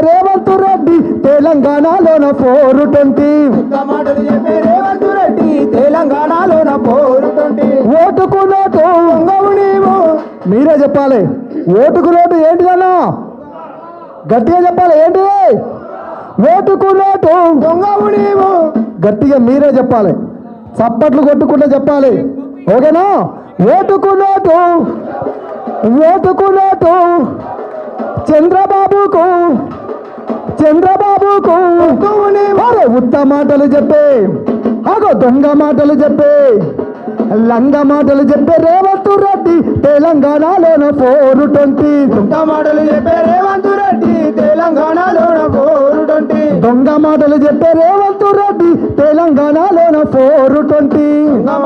రేవంత్ రెడ్డి తెలంగాణలోన 420 రేవంత్ రెడ్డి తెలంగాణలోన 420 ఓటుకు నోటు నీవు మీరే చెప్పాలి. ఓటుకు నోటు ఏంటిదన్నా గట్టిగా చెప్పాలి. ఏంటిది ఓటుకు నోటు దొంగవు నీవు గట్టిగా మీరే చెప్పాలి. చప్పట్లు కొట్టుకుంటే చెప్పాలి. ఓకేనా? ఓటుకు నోటు ఓటుకు నోటు చంద్రబాబుకు అరే ఉత్త మాటలు చెప్పే అగో దొంగ మాటలు చెప్పే లంగ మాటలు చెప్పే రేవంత్ రెడ్డి తెలంగాణలోన 420 మాటలు చెప్పే రేవంత్ రెడ్డి తెలంగాణలోన 420 దొంగ మాటలు చెప్పే రేవంత్ రెడ్డి తెలంగాణలోన 420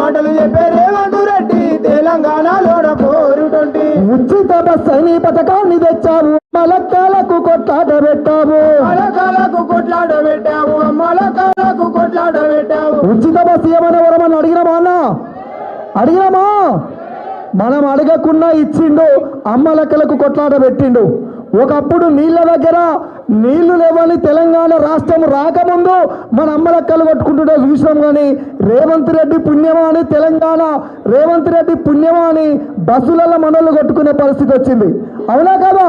మాటలు చెప్పే రేవంత్ రెడ్డి తెలంగాణలోన 420 ఉచిత బస్ అని పథకాన్ని తెచ్చావు, మలక్కాలకు కొట్లాట పెట్టావు. మలకాలకు కొట్లాట పెట్టావు, మలకాలకు కొట్లాట పెట్టావు. ఉచిత బస్ ఏమన్నా వరమని అడిగినామా అన్న? అడిగినామా? మనం అడగకుండా ఇచ్చిండు, అమ్మలక్కలకు కొట్లాట పెట్టిండు. ఒకప్పుడు నీళ్ళ దగ్గర నీళ్లు లేవని తెలంగాణ రాష్ట్రం రాకముందు మన అమ్మలక్కలు కొట్టుకుంటుంటే చూసినాం. కానీ రేవంత్ రెడ్డి పుణ్యమా అని తెలంగాణ రేవంత్ రెడ్డి పుణ్యమా అని బస్సులలో మనోళ్ళు కొట్టుకునే పరిస్థితి వచ్చింది. అవునా కదా?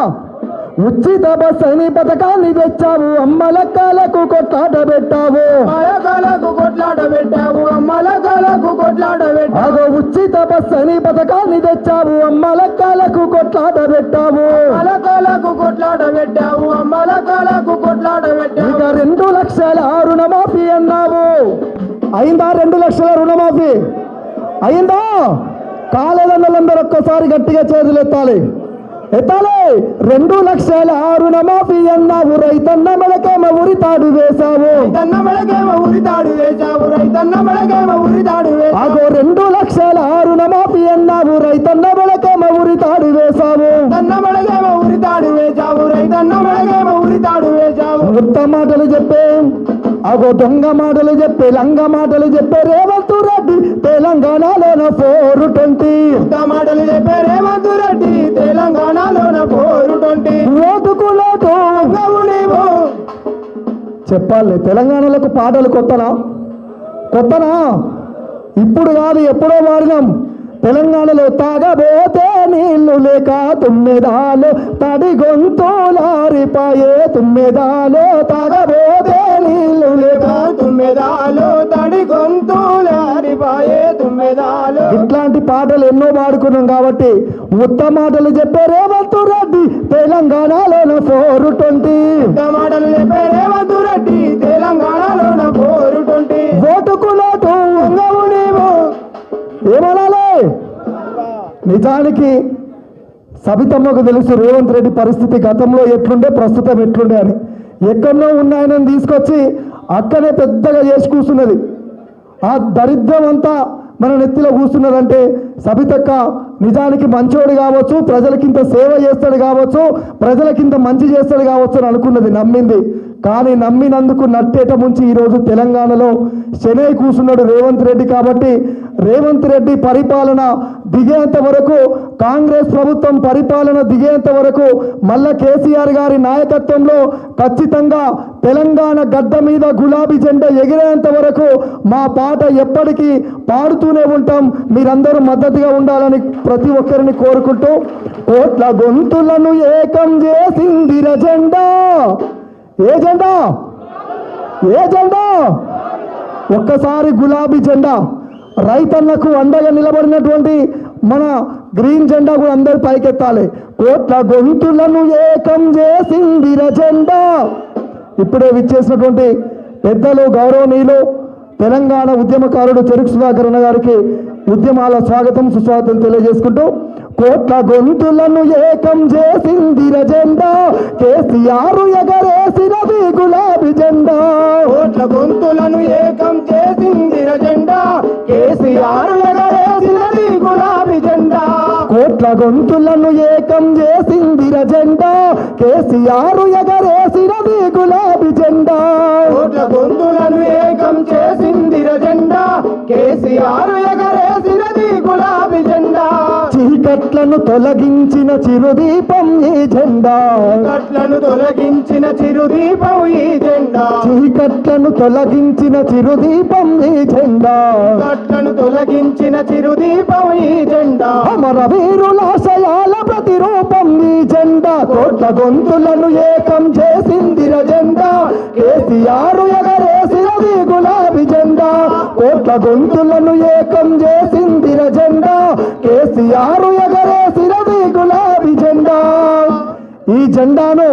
ఉచిత బస్ అని పథకాన్ని తెచ్చావు, అమ్మలక్కలకు కొట్లాట పెట్టావు. మలకాలకు కొట్లాట పెట్టావు, మలకాలకు కొట్లాట పెట్టావు. అగో ఉచిత బస్ అని పథకాన్ని తెచ్చావు, అమ్మలక్కలకు కొట్లాట పెట్టావు. మలకాలకు కొట్లాట పెట్టావు, మలకాలకు కొట్లాట పెట్టావు. ఇక 2 లక్షల రుణమాఫీ అన్నావు. అయిందా? 2 లక్షల రుణమాఫీ అయిందా? కాలేదన్నలందరూ ఒక్కసారి గట్టిగా చేతులు ఎత్తాలి. 2 లక్షల రుణమాఫీ అన్నావు, రైతన్న మెడకేమ ఉరితాడు వేశావు. రైతన్న మెడకేమ ఉరితాడు వేశావు, రైతన్న మెడకేమ ఉరితాడు వేశావు. అగో 2 లక్షల రుణమాఫీ అన్నావు, రైతన్న మెడకేమ ఉరితాడు వేశావు. రైతన్న మెడకేమ ఉరితాడు వేశావు, రైతన్న మెడకేమ ఉరితాడు వేశావు. ఉత్త మాటలు చెప్పే అగో దొంగ మాటలు చెప్పే లంగ మాటలు చెప్పే రేవంత్ రెడ్డి తెలంగాణలోన 420 మాటలు చెప్పే రేవంత్ రెడ్డి తెలంగాణలోన 420 ఓటుకు నోటు నీవు చెప్పాలి. తెలంగాణలకు పాటలు కొత్తనా? ఇప్పుడు కాదు, ఎప్పుడో వాడినాం. తెలంగాణలో తాగబోతే నీళ్లు లేక తుమ్మెదాలు తడి గొంతులారిపాయే, తుమ్మెదాలు తాగబోతే నీళ్లు లేక తుమ్మెదాలు తడి గొంతులారిపాయే, తుమ్మెదాలు. ఇట్లాంటి పాటలు ఎన్నో పాడుకున్నాం. కాబట్టి ఉత్త మాటలు చెప్పే రేవంత్ రెడ్డి తెలంగాణలోన 420 మాటలు చెప్పే రేవంత్ రెడ్డి తెలంగాణలోన 420 ఓటుకు నోటు నీవు ఏమనాలి? నిజానికి సబితమ్మకు తెలుసు రేవంత్ రెడ్డి పరిస్థితి గతంలో ఎట్లుండే ప్రస్తుతం ఎట్లుండే అని. ఎక్కడో ఉన్న ఆయనను తీసుకొచ్చి అక్కడే పెద్దగా చేసి కూర్చున్నది. ఆ దరిద్రం అంతా మన నెత్తిలో కూర్చున్నదంటే సబితక్క నిజానికి మంచోడు కావచ్చు, ప్రజలకింత సేవ చేస్తాడు కావచ్చు, ప్రజలకింత మంచి చేస్తాడు కావచ్చు అని అనుకున్నది, నమ్మింది. కానీ నమ్మినందుకు నట్టేట ముంచి ఈరోజు తెలంగాణలో శనై కూర్చున్నాడు రేవంత్ రెడ్డి. కాబట్టి రేవంత్ రెడ్డి పరిపాలన దిగేంత వరకు, కాంగ్రెస్ ప్రభుత్వం పరిపాలన దిగేంత వరకు, మళ్ళా కేసీఆర్ గారి నాయకత్వంలో ఖచ్చితంగా తెలంగాణ గడ్డ మీద గులాబీ జెండా ఎగిరేంత వరకు మా పాట ఎప్పటికీ పాడుతూనే ఉంటాం. మీరందరూ మద్దతుగా ఉండాలని ప్రతి ఒక్కరిని కోరుకుంటూ, కోట్ల గొంతులను ఏకం చేసిందిర జెండా. ఏ జెండా? ఒక్కసారి గులాబీ జెండా. రైతన్నకు అండగా నిలబడినటువంటి మన గ్రీన్ జెండా కూడా అందరూ పైకెత్తాలి. కోట్ల గొంతులను ఏకం చేసిందిర జెండా. ఇప్పుడే విచ్చేసినటువంటి పెద్దలు గౌరవనీయులు తెలంగాణ ఉద్యమకారుడు చెరుకు సుధాకర్ అన్న గారికి ఉద్యమాల స్వాగతం సుస్వాగతం తెలియజేసుకుంటూ, కోట్ల గొంతులను ఏకం చేసిందిర జెండా, కేసీఆర్ ఎగరేసినది గులాబీ జెండా. కోట్ల గొంతులను ఏకం చేసిందిర జెండా, కేసీఆర్ ఎగరేసినది గులాబీ జెండా. కోట్ల గొంతులను ఏకం చేసిందిర జెండా, కేసీఆర్ ఎగరేసినది గులాబీ జెండా. కోట్ల గొంతులను ఏకం చేసిందిర జెండా, కేసీఆర్ ఎగరేసినది గులాబీ జెండా. చీకట్లను తొలగించిన చిరుదీపం ఈ జెండా కట్లను తొలగించిన చిరుదీపం ఈ జెండా చీకట్లను తొలగించిన చిరుదీపం ఈ జెండా కట్లను తొలగించిన చిరుదీపం ఈ జెండా అమరవీరుల ఆశయాల ప్రతిరూపం ఈ జెండా కోట్ల గొంతులను ఏకం చేసిందిర జెండా కేసీఆర్ ఎగరేసినది గులాబీ జెండా కోట్ల గొంతులను ఏకం చేసిందిర జెండా కేసీఆర్ ఎగరేసినది గులాబీ జెండా ఈ జెండాను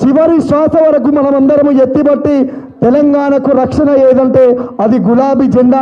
చివరి శ్వాస వరకు మనమందరము ఎత్తిపట్టి తెలంగాణకు రక్షణ ఏదంటే అది గులాబీ జెండా